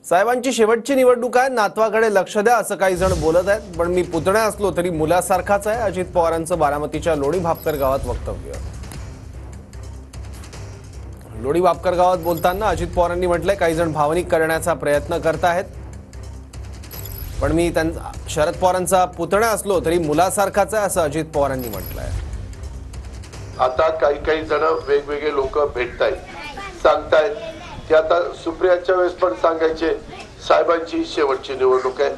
साहेबांची शेवटची निवडणूक आहे, नातवाकडे लक्ष द्या असं काही जण बोलत आहेत। पण मी पुतण्या असलो तरी मुलासारखाच आहे, अजित पवारांचं बारामतीच्या लोणी भापकर गावात वक्तव्य। लोणी भापकर गावात बोलताना अजित पवारांनी म्हटलंय, काही जण भावनिक करण्याचा प्रयत्न करत आहेत, पण मी शरद पवारांचा पुतण्या असलो तरी मुलासारखाच आहे असं अजित पवारांनी म्हटलंय। आता काही जण वेगवेगळे लोक भेटतायत, सांगतायत की आता सुप्रियाच्या वेळेस पण सांगायचे साहेबांची शेवटची निवडणूक आहे,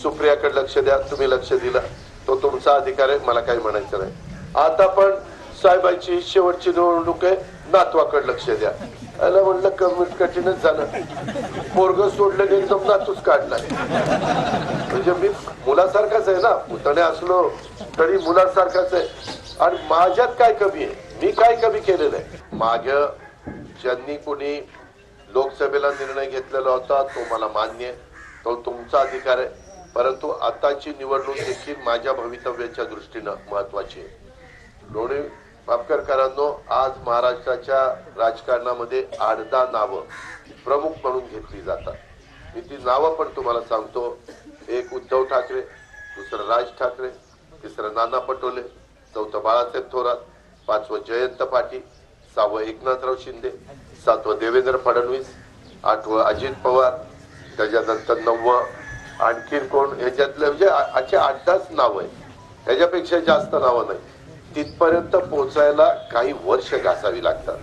सुप्रियाकडे लक्ष द्या, तुम्ही लक्ष दिलं तो तुमचा अधिकार आहे, मला काही म्हणायचं नाही। आता पण साहेबांची शेवटची निवडणूक आहे, नातवाकडे लक्ष द्या। याला म्हणलं कमीट कठीणच झालं, पोरग सोडलं की एकदम नातूच काढलाय। म्हणजे मी मुलासारखाच आहे ना, पुतण्या असलो तरी मुलासारखाच आहे। आणि माझ्यात काय कमी आहे, मी काय कमी केलेलं आहे? माझ्या ज्यांनी कोणी लोकसभेला निर्णय घेतलेला होता तो मला मान्य आहे, तो तुमचा अधिकार आहे, परंतु आताची निवडणूक देखील माझ्या भवितव्याच्या दृष्टीनं महत्वाची आहे। लोणी भापकरकरांनो, आज महाराष्ट्राच्या राजकारणामध्ये 8-10 नावं प्रमुख म्हणून घेतली जातात। मी ती नावं पण तुम्हाला सांगतो। एक उद्धव ठाकरे, दुसरं राज ठाकरे, तिसरं नाना पटोले, चौथं बाळासाहेब थोरात, पाचवं जयंत पाटील, सहावं एकनाथराव शिंदे, सातवं देवेंद्र फडणवीस, आठवं अजित पवार, त्याच्यानंतर 9वं आणखीन कोण, ह्याच्यातले म्हणजे असे 8-10 नावं आहेत, ह्याच्यापेक्षा जास्त नावं नाही। तिथपर्यंत पोहोचायला काही वर्ष घासावी लागतात।